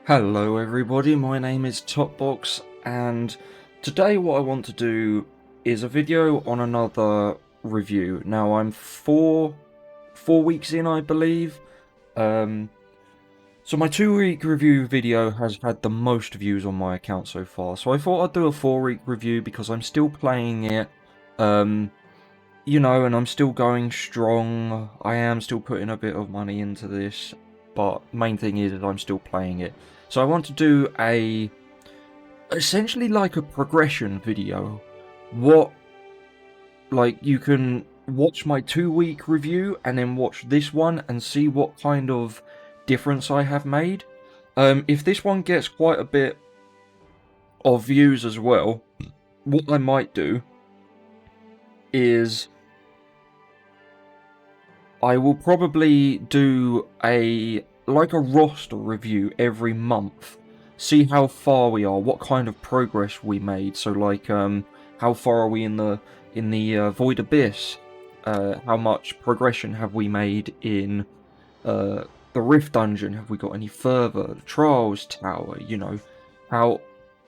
Hello everybody, my name is Topbox, and today what I want to do is a video on another review. Now I'm four weeks in, I believe. So my 2-week review video has had the most views on my account so far. So I thought I'd do a 4-week review because I'm still playing it, you know, and I'm still going strong. I am still putting a bit of money into this, but main thing is I'm still playing it. So I want to do essentially like a progression video. Like you can watch my 2-week review and then watch this one and see what kind of difference I have made. If this one gets quite a bit of views as well, what I might do is I will probably do like a roster review every month. See how far we are, what kind of progress we made. So like how far are we in the Void Abyss? How much progression have we made in the Rift Dungeon? Have we got any further? The Trials Tower, you know, how,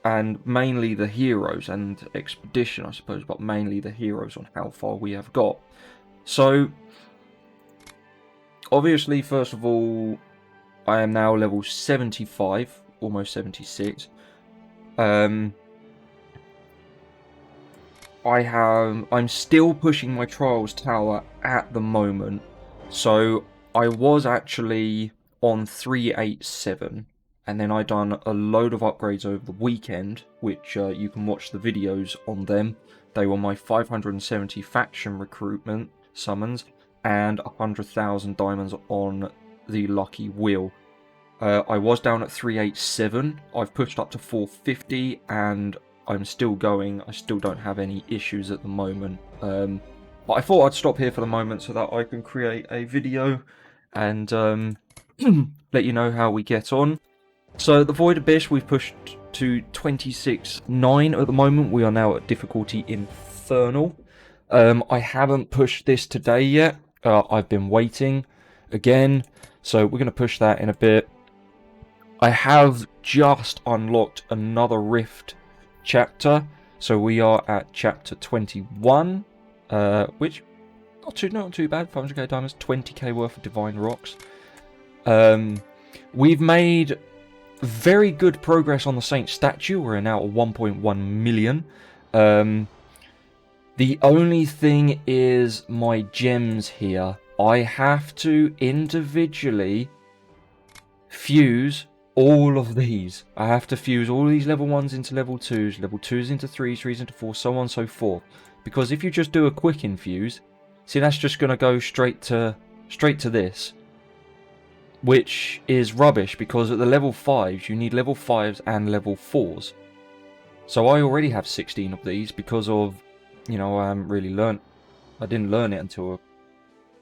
and mainly the heroes and Expedition, I suppose, but mainly the heroes on how far we have got. So obviously, first of all, I am now level 75, almost 76. I'm still pushing my Trials Tower at the moment. So I was actually on 387, and then I done a load of upgrades over the weekend, which you can watch the videos on them. They were my 570 faction recruitment summons and 100,000 diamonds on the Lucky Wheel. I was down at 387, I've pushed up to 450, and I'm still going. I still don't have any issues at the moment. But I thought I'd stop here for the moment so that I can create a video and let you know how we get on. So the Void Abyss, we've pushed to 26.9 at the moment. We are now at difficulty Infernal. I haven't pushed this today yet. I've been waiting again, so we're going to push that in a bit. I have just unlocked another Rift chapter, so we are at chapter 21, which not too bad. 500k diamonds, 20k worth of divine rocks. We've made very good progress on the Saint statue. We're now at 1.1 million. The only thing is my gems here. I have to individually fuse all of these. I have to fuse all of these level 1s into level 2s, level 2s into 3s, 3s into 4s, so on and so forth. Because if you just do a quick infuse, see, that's just going to go straight to this, which is rubbish, because at the level 5s you need level 5s and level 4s. So I already have 16 of these because of, you know, I haven't really learnt. I didn't learn it until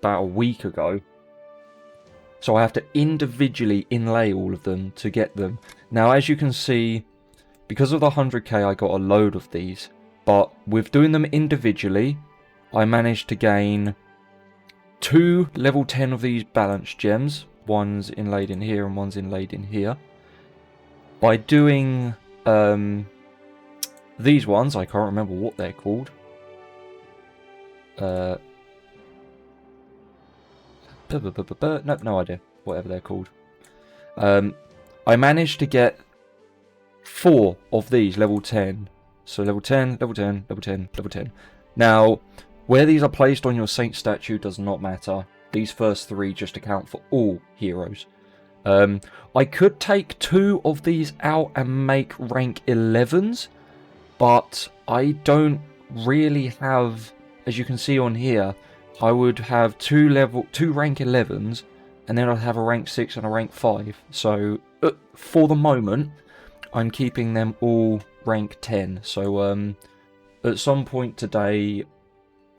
about a week ago. So I have to individually inlay all of them to get them. Now, as you can see, because of the 100k, I got a load of these. But with doing them individually, I managed to gain 2 level 10 of these balanced gems. One's inlaid in here and one's inlaid in here. By doing these ones, I can't remember what they're called. Nope, no idea. Whatever they're called. I managed to get 4 of these level 10. So level 10, level 10, level 10, level 10. Now, where these are placed on your Saint statue does not matter. These first 3 just account for all heroes. I could take 2 of these out and make rank 11s, but I don't really have, as you can see on here, I would have 2 rank 11s, and then I'd have a rank 6 and a rank 5. So for the moment, I'm keeping them all rank 10. So at some point today,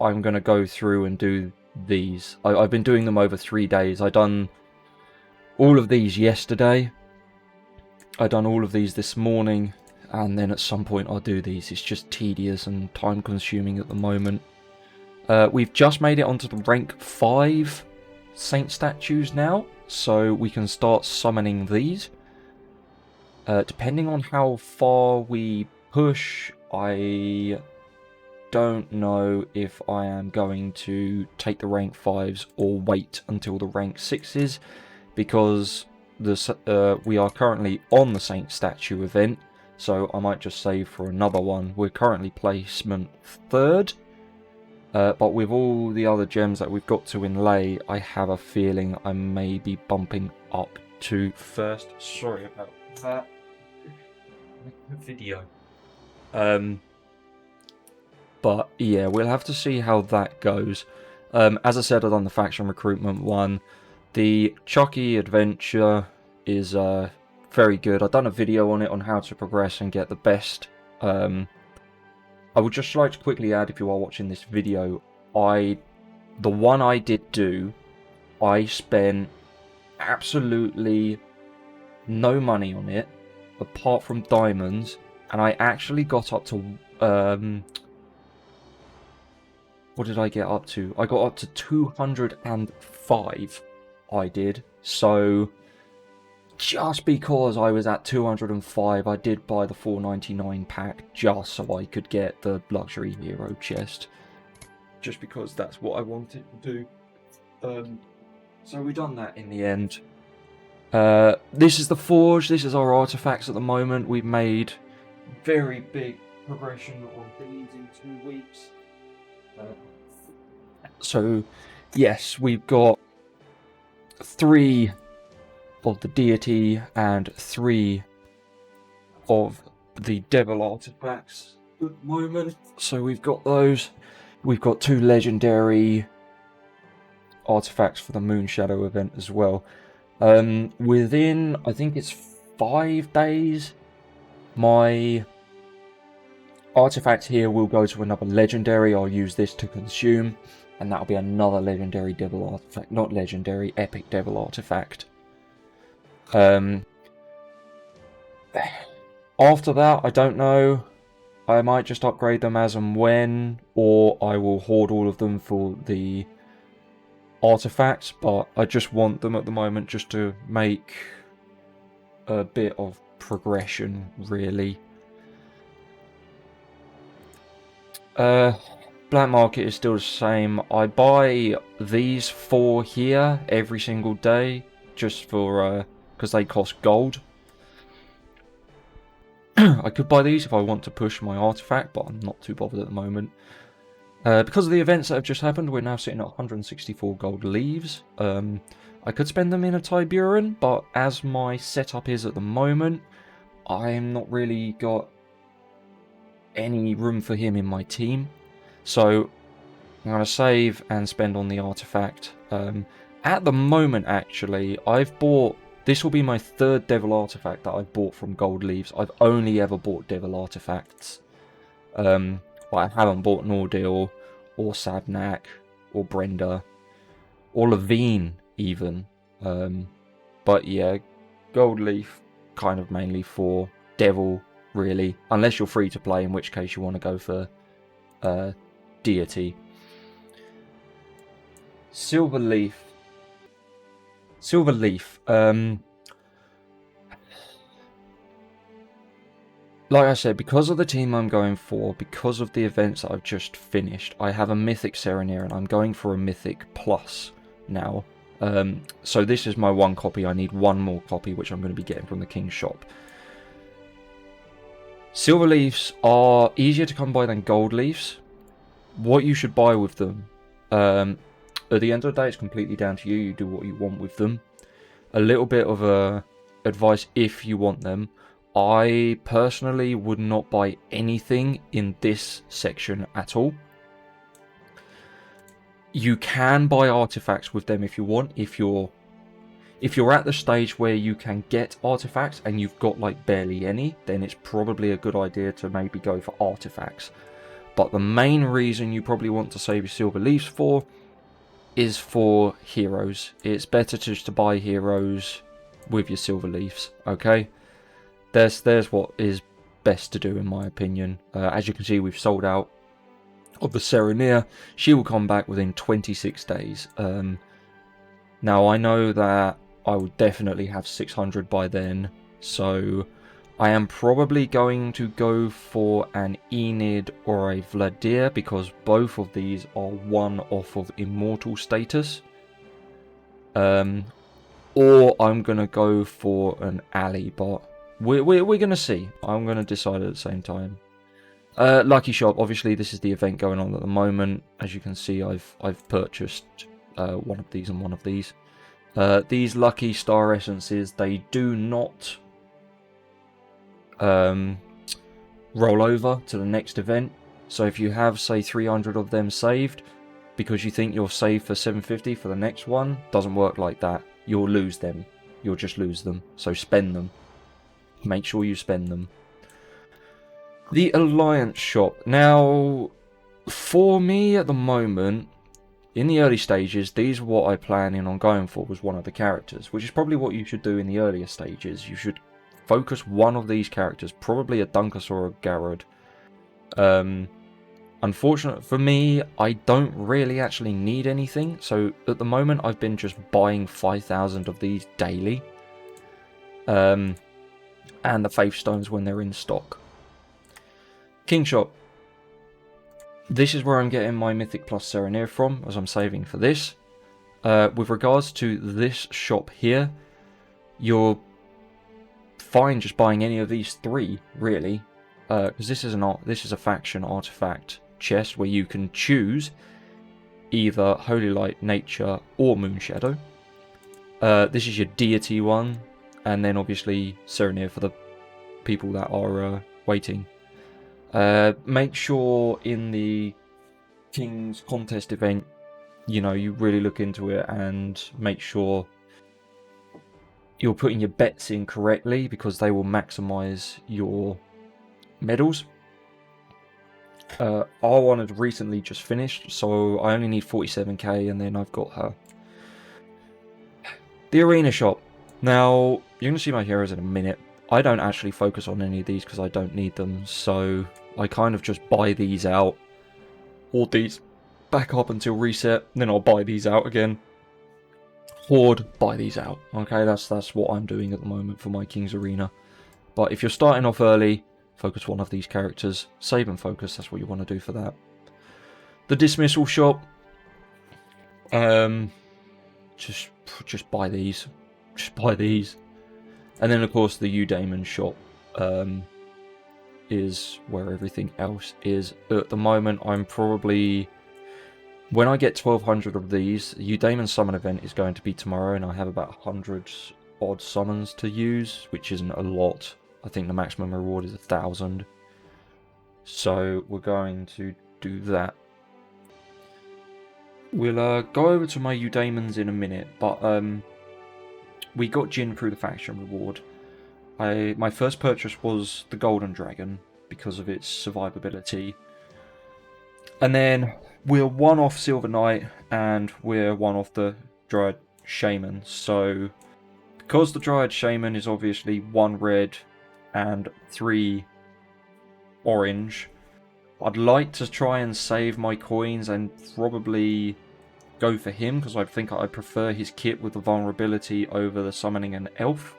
I'm going to go through and do these. I've been doing them over 3 days. I done all of these yesterday. I done all of these this morning, and then at some point I'll do these. It's just tedious and time consuming at the moment. We've just made it onto the rank 5 Saint statues now, so we can start summoning these. Depending on how far we push, I don't know if I am going to take the rank 5s or wait until the rank 6s, because we are currently on the Saint Statue event, so I might just save for another one. We're currently placement 3rd, but with all the other gems that we've got to inlay, I have a feeling I may be bumping up to 1st. Sorry about that. Video. But yeah, we'll have to see how that goes. As I said, I've done the faction recruitment one. The Chucky adventure is very good. I've done a video on it on how to progress and get the best. I would just like to quickly add, if you are watching this video, the one I did do, I spent absolutely no money on it, apart from diamonds, and I actually got up to, what did I get up to? I got up to 205, I did. So, just because I was at 205, I did buy the 4.99 pack just so I could get the luxury hero chest. Just because that's what I wanted to do. So we done that in the end. This is the forge. This is our artifacts at the moment. We've made very big progression on these in 2 weeks. So, yes, we've got 3 of the deity and 3 of the devil artifacts at the moment. So we've got those. We've got 2 legendary artifacts for the Moon Shadow event as well. Within, I think it's 5 days, my artifact here will go to another legendary. I'll use this to consume, and that'll be another legendary devil artifact. Not legendary, epic devil artifact. After that, I don't know. I might just upgrade them as and when, or I will hoard all of them for the artifacts, but I just want them at the moment just to make a bit of progression, really. Black market is still the same. I buy these 4 here every single day, just for because they cost gold. I could buy these if I want to push my artifact, but I'm not too bothered at the moment. Because of the events that have just happened, we're now sitting at 164 gold leaves. I could spend them in a Tiburon, but as my setup is at the moment, I'm not really got any room for him in my team. So I'm going to save and spend on the artifact. At the moment, actually, I've bought... This will be my 3rd devil artifact that I've bought from gold leaves. I've only ever bought devil artifacts. But I haven't bought Nordil, or Sadnak, or Brenda, or Levine, even. But yeah, gold leaf, kind of mainly for devil, really. Unless you're free to play, in which case you want to go for deity. Silver leaf. Silver leaf. Like I said, because of the team I'm going for, because of the events that I've just finished, I have a Mythic Serenir, and I'm going for a Mythic Plus now. So this is my 1 copy. I need 1 more copy, which I'm going to be getting from the King's shop. Silver leaves are easier to come by than gold leaves. What you should buy with them, at the end of the day, it's completely down to you. You do what you want with them. A little bit of advice if you want them. I personally would not buy anything in this section at all. You can buy artifacts with them if you want. If you're at the stage where you can get artifacts and you've got like barely any, then it's probably a good idea to maybe go for artifacts. But the main reason you probably want to save your silver leaves for is for heroes. It's better just to buy heroes with your silver leaves, okay? There's what is best to do in my opinion. As you can see, we've sold out of the Serenir. She will come back within 26 days. Now I know that I will definitely have 600 by then, so I am probably going to go for an Enid or a Vladir because both of these are one off of immortal status. Or I'm going to go for an Ali bot. We're going to see. I'm going to decide at the same time. Lucky Shop, obviously this is the event going on at the moment. As you can see, I've purchased one of these and one of these. These Lucky Star Essences, they do not roll over to the next event. So if you have, say, 300 of them saved, because you think you're saved for 750 for the next one, doesn't work like that. You'll lose them. You'll just lose them. So spend them. Make sure you spend them. The Alliance Shop. Now, for me at the moment, in the early stages, these are what I planning on going for was one of the characters, which is probably what you should do in the earlier stages. You should focus one of these characters, probably a Dunkus or a Garrod. Unfortunately for me, I don't really actually need anything, so at the moment I've been just buying 5,000 of these daily. And the Faith Stones when they're in stock. King Shop. This is where I'm getting my Mythic Plus Serenir from, as I'm saving for this. With regards to this shop here, you're fine just buying any of these three, really. Because this is a faction artifact chest where you can choose either Holy Light, Nature, or Moonshadow. This is your deity one, and then obviously Serenir for the people that are waiting. Make sure in the King's Contest event, you know, you really look into it and make sure you're putting your bets in correctly because they will maximize your medals. R1 has recently just finished, so I only need 47k and then I've got her. The Arena Shop. Now, you're going to see my heroes in a minute. I don't actually focus on any of these because I don't need them, so I kind of just buy these out. Hoard these back up until reset, then I'll buy these out again. Hoard, buy these out. Okay, that's what I'm doing at the moment for my King's Arena. But if you're starting off early, focus one of these characters. Save and focus, that's what you want to do for that. The Dismissal Shop. Just buy these. Just buy these. And then, of course, the Eudaemon Shop is where everything else is. At the moment, I'm probably... When I get 1,200 of these, the Eudaemon Summon event is going to be tomorrow, and I have about 100 odd summons to use, which isn't a lot. I think the maximum reward is 1,000. So, we're going to do that. We'll go over to my Eudaemons in a minute, but... we got Jin through the faction reward. My first purchase was the Golden Dragon because of its survivability. And then we're one off Silver Knight and we're one off the Dryad Shaman. So because the Dryad Shaman is obviously 1 red and 3 orange, I'd like to try and save my coins and probably go for him because I think I prefer his kit with the vulnerability over the summoning an elf.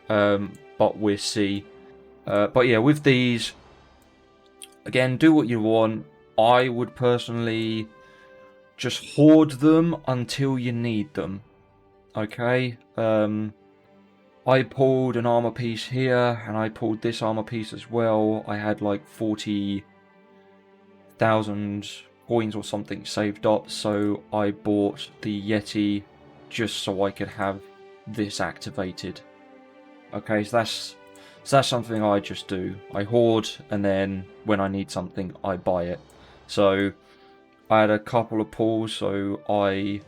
But we'll see. But yeah, with these, again, do what you want. I would personally just hoard them until you need them. Okay? I pulled an armor piece here, and I pulled this armor piece as well. I had like 40,000 coins or something saved up, so I bought the Yeti just so I could have this activated. Okay, so that's something I just do. I hoard, and then when I need something, I buy it. So I had a couple of pulls, so I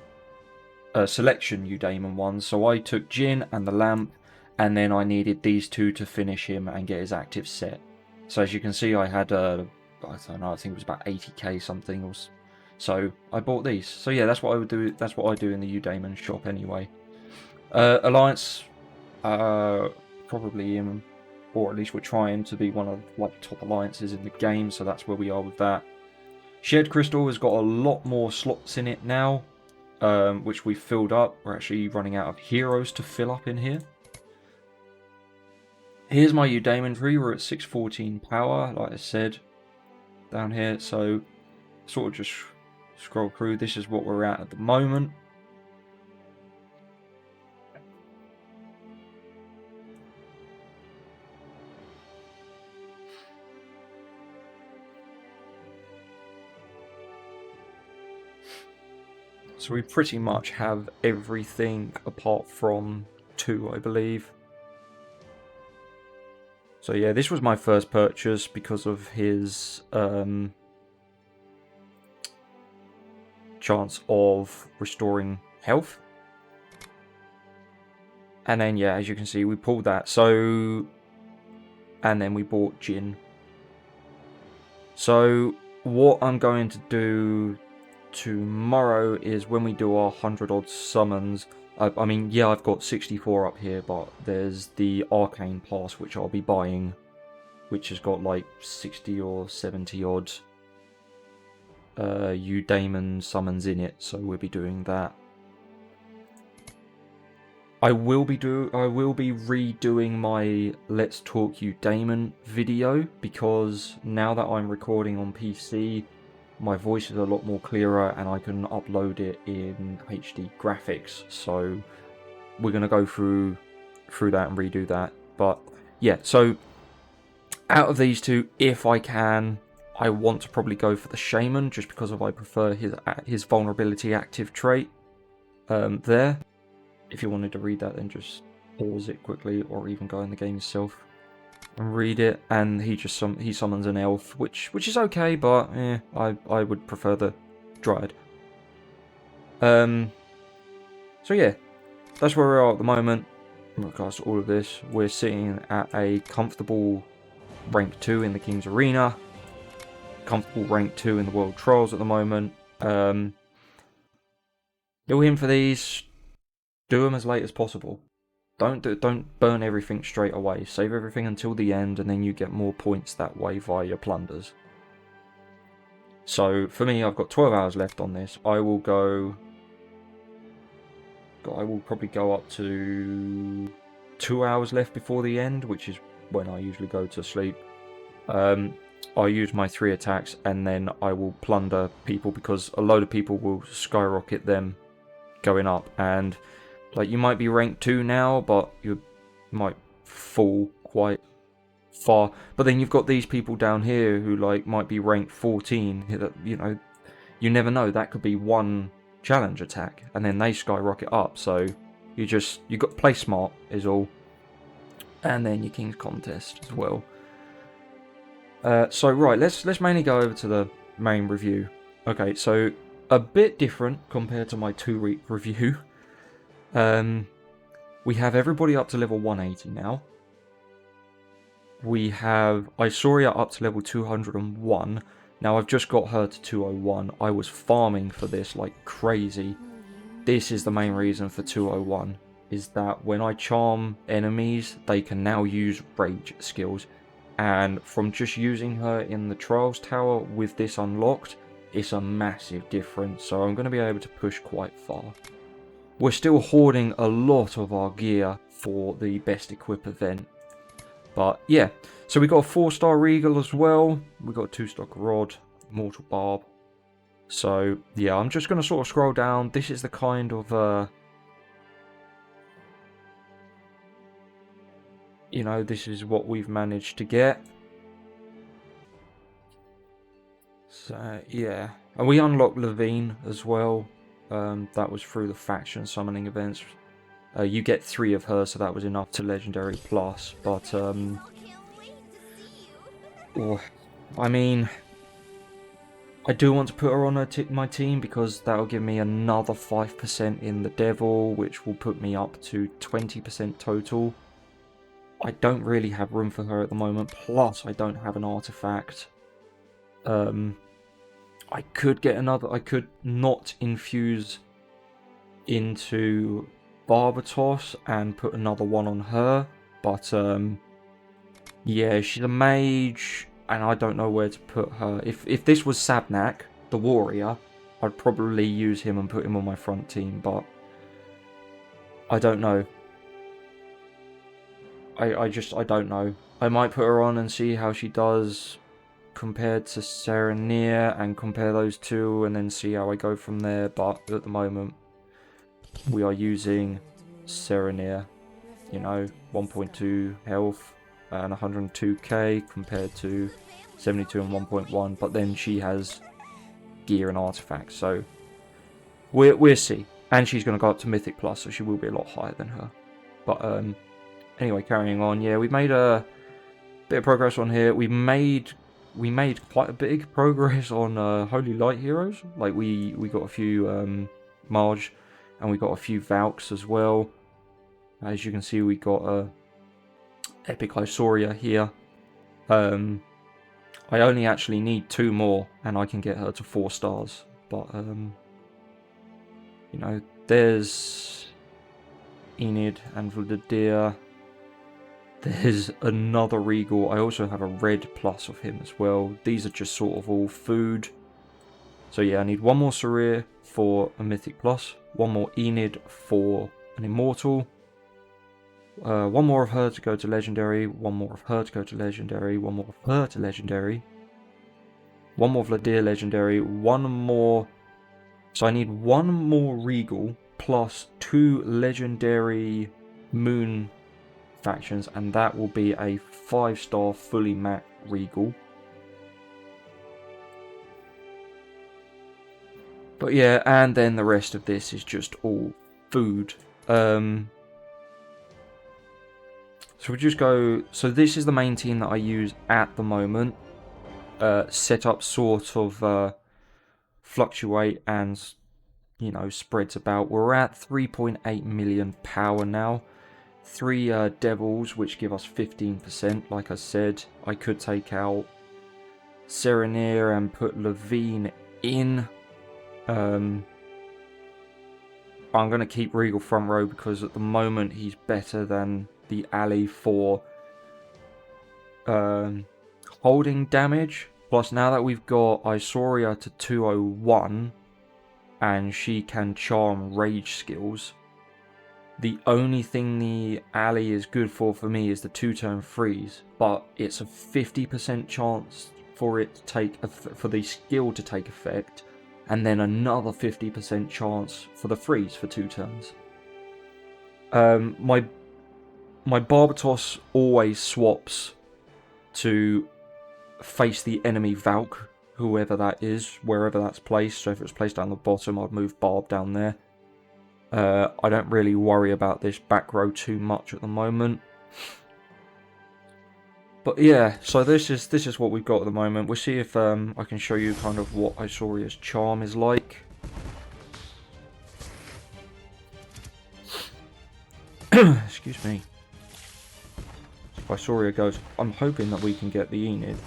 selection Eudaemon ones. So I took Jin and the lamp, and then I needed these two to finish him and get his active set. So as you can see, I had I don't know, I think it was about 80k something. So I bought these. So yeah, that's what I would do. That's what I do in the Eudaemon shop anyway. Alliance, probably in, or at least we're trying to be one of like top alliances in the game. So that's where we are with that. Shared Crystal has got a lot more slots in it now, which we filled up. We're actually running out of heroes to fill up in here. Here's my Eudaemon tree. We're at 614 power, like I said, down here. So sort of just scroll through. This is what we're at the moment. So we pretty much have everything apart from 2, I believe. So yeah, this was my first purchase because of his chance of restoring health. And then yeah, as you can see, we pulled that. So, and then we bought Jin. So what I'm going to do tomorrow is when we do our 100 odd summons. I mean, yeah, I've got 64 up here, but there's the Arcane Pass, which I'll be buying, which has got like 60 or 70 odd Eudaemon summons in it, so we'll be doing that. I will be redoing my Let's Talk Eudaemon video, because now that I'm recording on PC, my voice is a lot more clearer and I can upload it in HD graphics. So we're gonna go through that and redo that. But yeah, so out of these two, if I can, I want to probably go for the Shaman, just because I prefer his vulnerability active trait there. If you wanted to read that, then just pause it quickly, or even go in the game yourself and read it. And he summons an elf, which is okay, but I would prefer the Dryad. So yeah, that's where we are at the moment in regards to all of this. We're sitting at a comfortable rank 2 in the King's Arena, comfortable rank 2 in the World Trials at the moment. You'll aim for these. Do them as late as possible. Don't burn everything straight away. Save everything until the end, and then you get more points that way via your plunders. So for me, I've got 12 hours left on this. I will probably go up to 2 hours left before the end, which is when I usually go to sleep. I'll use my 3 attacks, and then I will plunder people, because a load of people will skyrocket them going up, and like, you might be rank 2 now, but you might fall quite far. But then you've got these people down here who like might be rank 14. You know, you never know. That could be one challenge attack, and then they skyrocket up. So you got to play smart is all. And then your King's Contest as well. So right, let's mainly go over to the main review. Okay, so a bit different compared to my 2-week review. We have everybody up to level 180 now. We have Isoria up to level 201. Now I've just got her to 201. I was farming for this like crazy. This is the main reason for 201, is that when I charm enemies, they can now use rage skills. And from just using her in the Trials Tower with this unlocked, it's a massive difference. So I'm going to be able to push quite far. We're still hoarding a lot of our gear for the Best Equip event. But yeah, so we got a 4-star Regal as well. We got a 2-stock Rod, Mortal Barb. So yeah, I'm just going to sort of scroll down. This is the kind of, you know, this is what we've managed to get. So yeah, and we unlocked Levine as well. That was through the faction summoning events. You get 3 of her, so that was enough to Legendary Plus. But, I mean, I do want to put her on my team, because that'll give me another 5% in the Devil, which will put me up to 20% total. I don't really have room for her at the moment, plus I don't have an artifact. I could get another. I could not infuse into Barbatos and put another one on her, but yeah, she's a mage, and I don't know where to put her. If this was Sabnak, the warrior, I'd probably use him and put him on my front team, but I don't know. I don't know. I might put her on and see how she does compared to Serenir and compare those two and then see how I go from there. But at the moment, we are using Serenir, you know, 1.2 health and 102k compared to 72 and 1.1. But then she has gear and artifacts, so we'll see. And she's going to go up to Mythic Plus, so she will be a lot higher than her. But anyway, carrying on. Yeah, we made a bit of progress on here. We made quite a big progress on Holy Light Heroes. Like we got a few Marge, and we got a few Valks as well. As you can see, we got a Epic Isauria here. I only actually need 2 more, and I can get her to 4 stars. But you know, there's Enid and Vladir. There's another Regal. I also have a red plus of him as well. These are just sort of all food. So yeah, I need 1 more Sarir for a Mythic plus. 1 more Enid for an Immortal. 1 more of her to go to Legendary. 1 more of her to go to Legendary. 1 more of her to Legendary. 1 more Vladir Legendary. 1 more... So I need 1 more Regal plus 2 Legendary Moon factions, and that will be a 5-star fully mapped Regal. But yeah, and then the rest of this is just all food. So we just go... So this is the main team that I use at the moment. Setup sort of fluctuate and, you know, spreads about. We're at 3.8 million power now. 3 devils, which give us 15%. Like I said, I could take out Serenir and put Levine in. I'm going to keep Regal front row because at the moment he's better than the ally for holding damage. Plus, now that we've got Isauria to 201 and she can charm rage skills, the only thing the ally is good for me is the 2-turn freeze, but it's a 50% chance for it to take for the skill to take effect, and then another 50% chance for the freeze for 2 turns. My Barbatos always swaps to face the enemy Valk, whoever that is, wherever that's placed. So if it was placed down the bottom, I'd move Barb down there. I don't really worry about this back row too much at the moment. But yeah, so this is what we've got at the moment. We'll see if I can show you kind of what Isauria's charm is like. Excuse me. If Isauria goes, I'm hoping that we can get the Enid.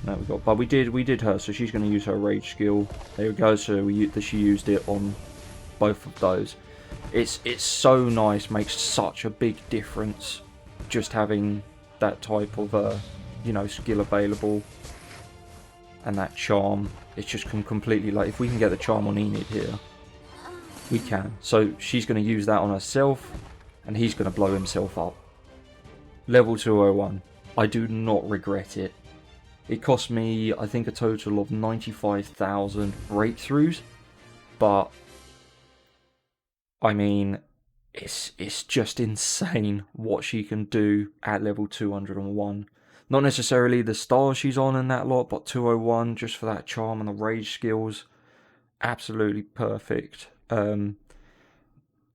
No, we got, but we did her, so she's going to use her rage skill. There we go. So she used it on both of those. It's so nice, makes such a big difference just having that type of you know, skill available and that charm. It's just completely, like, if we can get the charm on Enid here, we can. So she's going to use that on herself, and he's going to blow himself up. Level 201. I do not regret it. It cost me, I think, a total of 95,000 breakthroughs, but I mean, it's just insane what she can do at level 201. Not necessarily the stars she's on and that lot, but 201 just for that charm and the rage skills. Absolutely perfect. And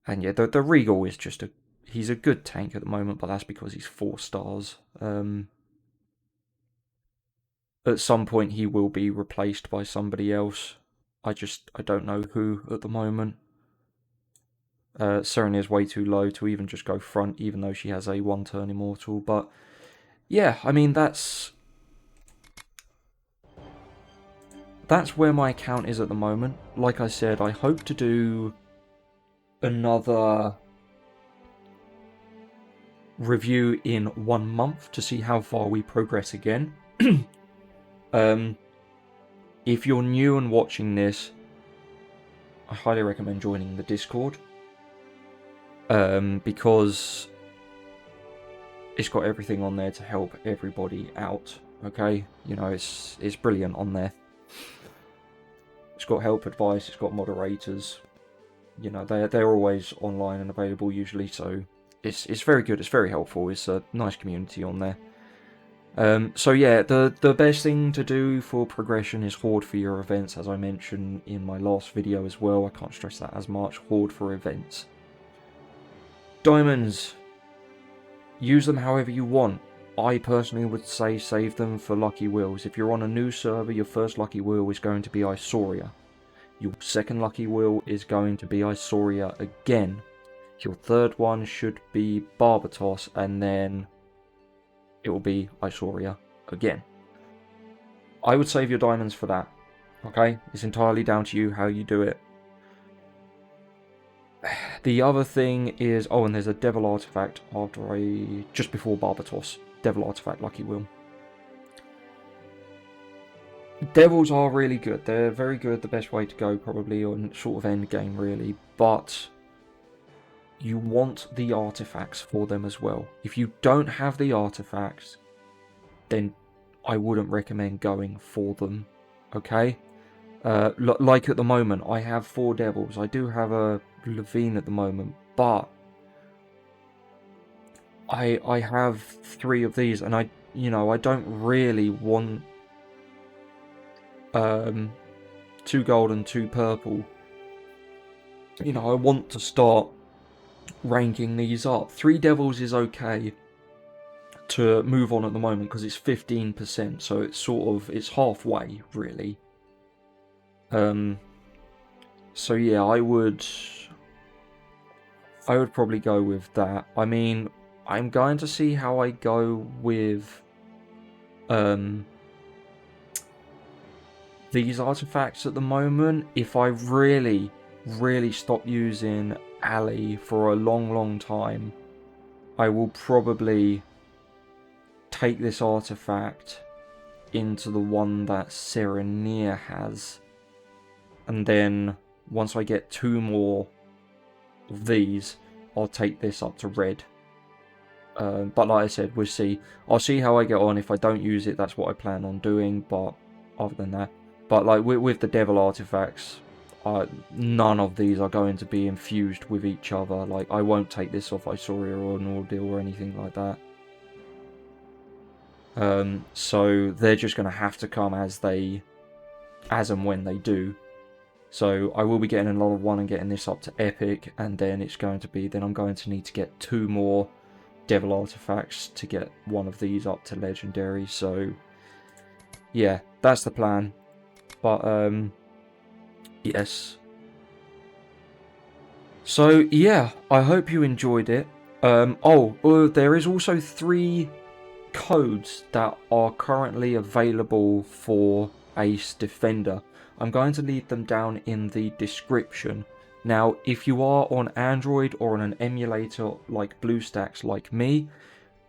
yeah, the Regal is just he's a good tank at the moment, but that's because he's 4 stars. At some point he will be replaced by somebody else. I don't know who at the moment. Serenir is way too low to even just go front, even though she has a 1-turn immortal. But yeah, I mean, that's where my account is at the moment. Like I said, I hope to do another review in 1 month to see how far we progress again. If you're new and watching this, I highly recommend joining the Discord. because it's got everything on there to help everybody out. Okay, you know, it's brilliant on there. It's got help advice, it's got moderators. You know, they're always online and available usually, so it's very good. It's very helpful. It's a nice community on there. So yeah, the best thing to do for progression is hoard for your events, as I mentioned in my last video as well. I can't stress that as much. Hoard for events. Diamonds, use them however you want. I personally would say save them for lucky wheels. If you're on a new server, your first lucky wheel is going to be Isoria. Your second lucky wheel is going to be Isoria again. Your third one should be Barbatos, and then it will be Isoria again. I would save your diamonds for that. Okay? It's entirely down to you how you do it. The other thing is... Oh, and there's a Devil Artifact just before Barbatos. Devil Artifact Lucky Wheel. Devils are really good. They're very good. The best way to go probably on sort of end game really. But you want the artifacts for them as well. If you don't have the artifacts, then I wouldn't recommend going for them. Okay? Like at the moment, I have 4 devils. I do have a Levine at the moment, but I have 3 of these, and I don't really want 2 gold and 2 purple. You know, I want to start ranking these up. 3 devils is okay to move on at the moment because it's 15%, so it's halfway really. So yeah, I would probably go with that. I mean, I'm going to see how I go with these artifacts at the moment. If I really stop using Ali for a long time, I will probably take this artifact into the one that Serenier has, and then once I get 2 more of these, I'll take this up to red. But like I said, we'll see. I'll see how I get on. If I don't use it, that's what I plan on doing. But other than that, but like with the devil artifacts, none of these are going to be infused with each other. Like, I won't take this off Isoria or an Ordeal or anything like that. So they're just going to have to come as and when they do. So I will be getting another one and getting this up to epic, and then I'm going to need to get 2 more devil artifacts to get one of these up to legendary. So yeah, that's the plan. But yes. So yeah, I hope you enjoyed it. There is also 3 codes that are currently available for Ace Defender. I'm going to leave them down in the description. Now, if you are on Android or on an emulator like BlueStacks like me,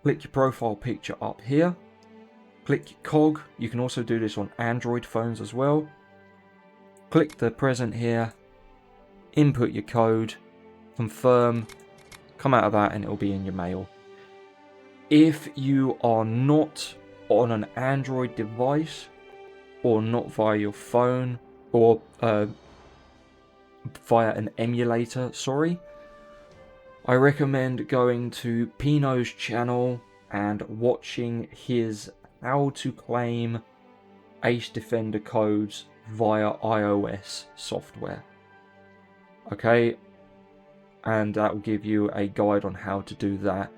click your profile picture up here. Click your cog. You can also do this on Android phones as well. Click the present here. Input your code. Confirm. Come out of that and it'll be in your mail. If you are not on an Android device, or not via your phone, or via an emulator, sorry, I recommend going to Pino's channel and watching his how to claim Ace Defender codes via iOS software. Okay, and that will give you a guide on how to do that.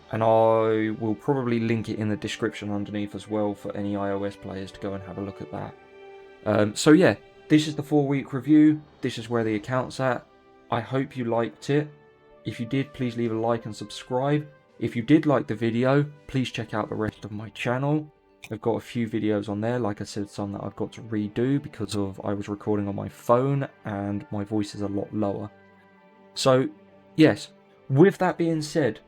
And I will probably link it in the description underneath as well for any iOS players to go and have a look at that. So yeah, this is the 4-week review. This is where the account's at. I hope you liked it. If you did, please leave a like and subscribe. If you did like the video, please check out the rest of my channel. I've got a few videos on there, like I said, some that I've got to redo because I was recording on my phone and my voice is a lot lower. So yes, with that being said,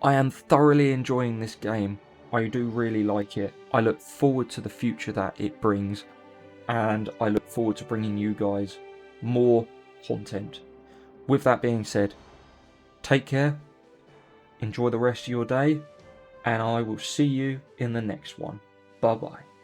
I am thoroughly enjoying this game. I do really like it. I look forward to the future that it brings, and I look forward to bringing you guys more content. with that being said, take care, enjoy the rest of your day, and I will see you in the next one. Bye bye.